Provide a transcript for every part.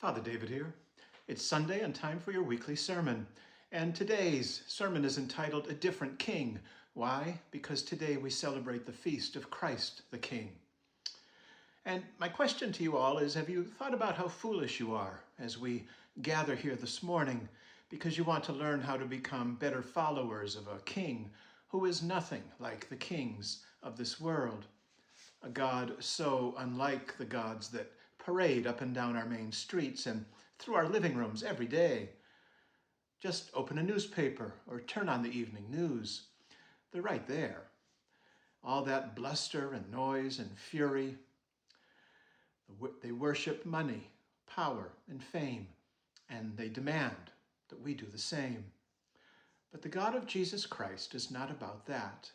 Father David here. It's Sunday and time for your weekly sermon. And today's sermon is entitled A Different King. Why? Because today we celebrate the feast of Christ the King. And my question to you all is, have you thought about how foolish you are as we gather here this morning because you want to learn how to become better followers of a king who is nothing like the kings of this world? A God so unlike the gods that parade up and down our main streets and through our living rooms every day. Just open a newspaper or turn on the evening news. They're right there. All that bluster and noise and fury. They worship money, power, and fame, and they demand that we do the same. But the God of Jesus Christ is not about that.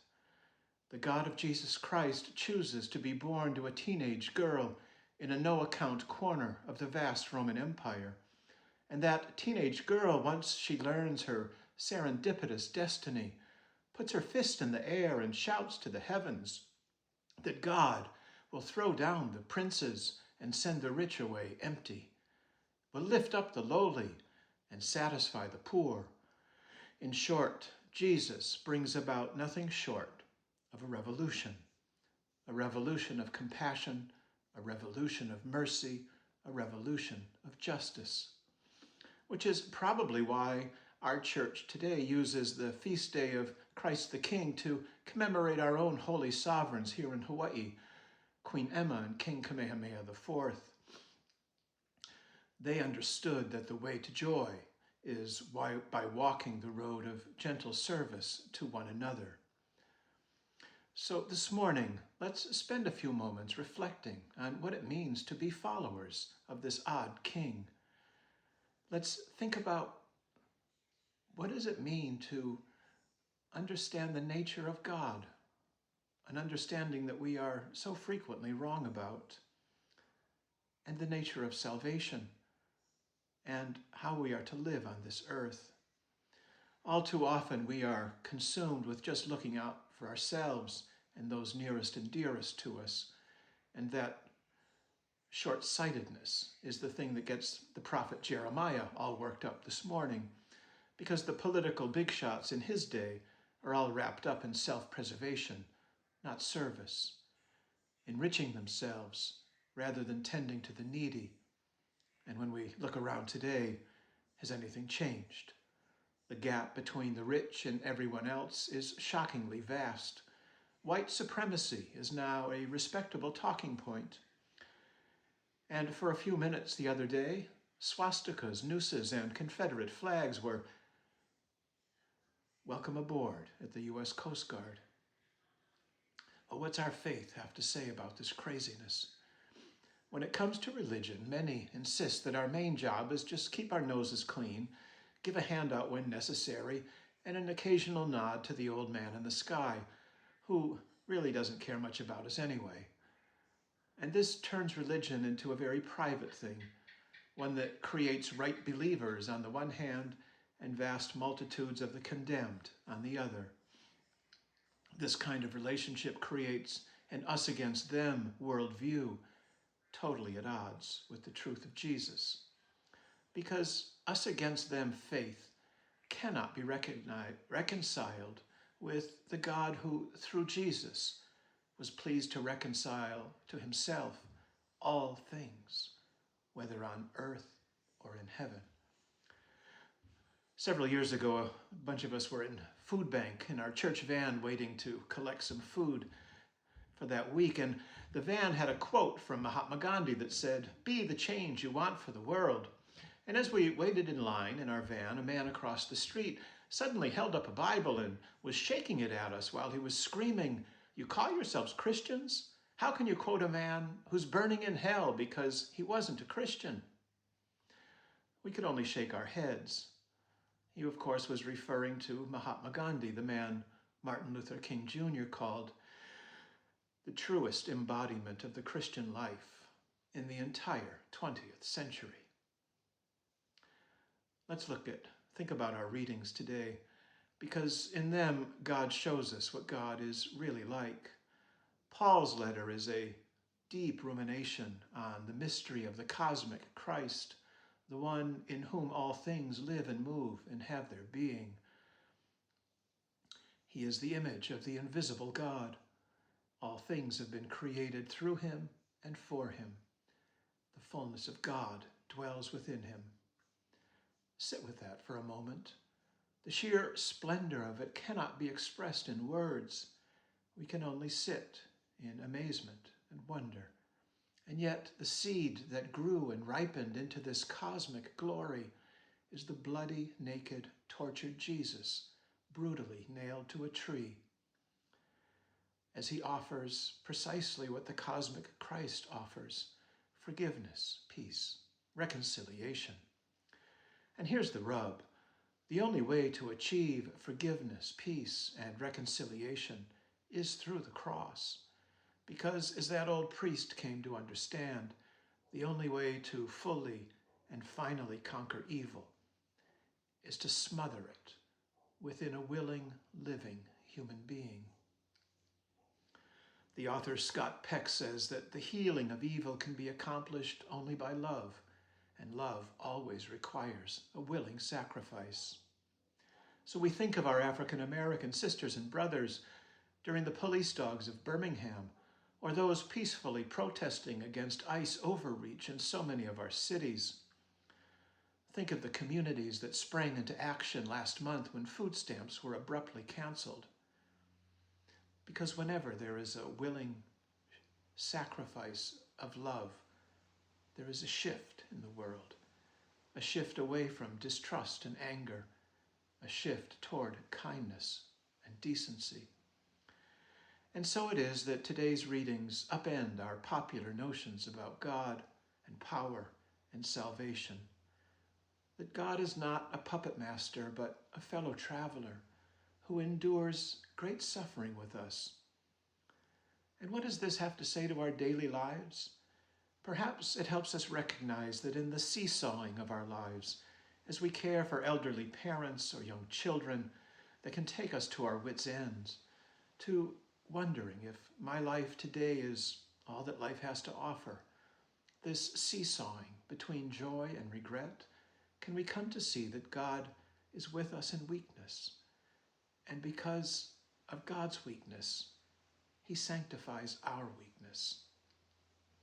The God of Jesus Christ chooses to be born to a teenage girl in a no-account corner of the vast Roman Empire. And that teenage girl, once she learns her serendipitous destiny, puts her fist in the air and shouts to the heavens that God will throw down the princes and send the rich away empty, will lift up the lowly and satisfy the poor. In short, Jesus brings about nothing short of a revolution of compassion, a revolution of mercy, a revolution of justice, which is probably why our church today uses the feast day of Christ the King to commemorate our own holy sovereigns here in Hawaii, Queen Emma and King Kamehameha IV. They understood that the way to joy is by walking the road of gentle service to one another. So this morning, let's spend a few moments reflecting on what it means to be followers of this odd king. Let's think about what does it mean to understand the nature of God, an understanding that we are so frequently wrong about, and the nature of salvation, and how we are to live on this earth. All too often we are consumed with just looking out for ourselves and those nearest and dearest to us, and that short-sightedness is the thing that gets the prophet Jeremiah all worked up this morning, because the political big shots in his day are all wrapped up in self-preservation, not service, enriching themselves rather than tending to the needy. And when we look around today, has anything changed? The gap between the rich and everyone else is shockingly vast. White supremacy is now a respectable talking point. And for a few minutes the other day, swastikas, nooses, and Confederate flags were welcome aboard at the U.S. Coast Guard. Well, what's our faith have to say about this craziness? When it comes to religion, many insist that our main job is just keep our noses clean, give a handout when necessary, and an occasional nod to the old man in the sky, who really doesn't care much about us anyway. And this turns religion into a very private thing, one that creates right believers on the one hand and vast multitudes of the condemned on the other. This kind of relationship creates an us against them worldview, totally at odds with the truth of Jesus. Because us against them faith cannot be reconciled with the God who, through Jesus, was pleased to reconcile to himself all things, whether on earth or in heaven. Several years ago, a bunch of us were in food bank in our church van waiting to collect some food for that week, and the van had a quote from Mahatma Gandhi that said, "Be the change you want for the world." And as we waited in line in our van, a man across the street suddenly held up a Bible and was shaking it at us while he was screaming, "You call yourselves Christians? How can you quote a man who's burning in hell because he wasn't a Christian?" We could only shake our heads. He, of course, was referring to Mahatma Gandhi, the man Martin Luther King Jr. called the truest embodiment of the Christian life in the entire 20th century. Let's think about our readings today, because in them God shows us what God is really like. Paul's letter is a deep rumination on the mystery of the cosmic Christ, the one in whom all things live and move and have their being. He is the image of the invisible God. All things have been created through him and for him. The fullness of God dwells within him. Sit with that for a moment. The sheer splendor of it cannot be expressed in words. We can only sit in amazement and wonder. And yet the seed that grew and ripened into this cosmic glory is the bloody, naked, tortured Jesus, brutally nailed to a tree, as he offers precisely what the cosmic Christ offers: forgiveness, peace, reconciliation. And here's the rub. The only way to achieve forgiveness, peace, and reconciliation is through the cross. Because, as that old priest came to understand, the only way to fully and finally conquer evil is to smother it within a willing, living human being. The author Scott Peck says that the healing of evil can be accomplished only by love, and love always requires a willing sacrifice. So we think of our African American sisters and brothers during the police dogs of Birmingham, or those peacefully protesting against ICE overreach in so many of our cities. Think of the communities that sprang into action last month when food stamps were abruptly canceled. Because whenever there is a willing sacrifice of love, there is a shift in the world, a shift away from distrust and anger, a shift toward kindness and decency. And so it is that today's readings upend our popular notions about God and power and salvation. That God is not a puppet master, but a fellow traveler who endures great suffering with us. And what does this have to say to our daily lives? Perhaps it helps us recognize that in the seesawing of our lives, as we care for elderly parents or young children that can take us to our wits' ends, to wondering if my life today is all that life has to offer. This seesawing between joy and regret, can we come to see that God is with us in weakness? And because of God's weakness, he sanctifies our weakness,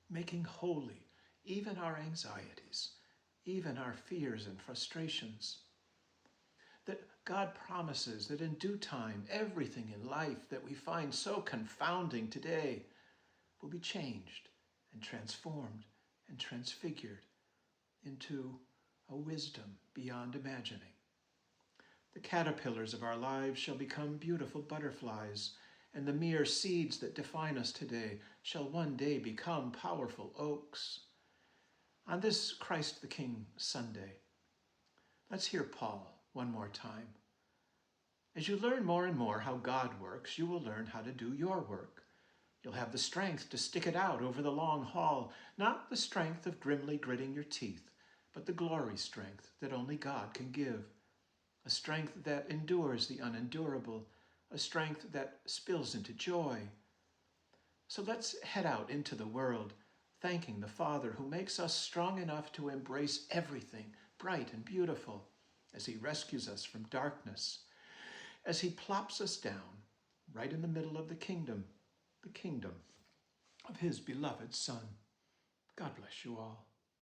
making holy even our anxieties, even our fears and frustrations. That God promises that in due time, everything in life that we find so confounding today will be changed and transformed and transfigured into a wisdom beyond imagining. The caterpillars of our lives shall become beautiful butterflies, and the mere seeds that define us today shall one day become powerful oaks. On this Christ the King Sunday, let's hear Paul one more time. As you learn more and more how God works, you will learn how to do your work. You'll have the strength to stick it out over the long haul, not the strength of grimly gritting your teeth, but the glory strength that only God can give. A strength that endures the unendurable, a strength that spills into joy. So let's head out into the world, thanking the Father who makes us strong enough to embrace everything bright and beautiful, as he rescues us from darkness, as he plops us down right in the middle of the kingdom of his beloved Son. God bless you all.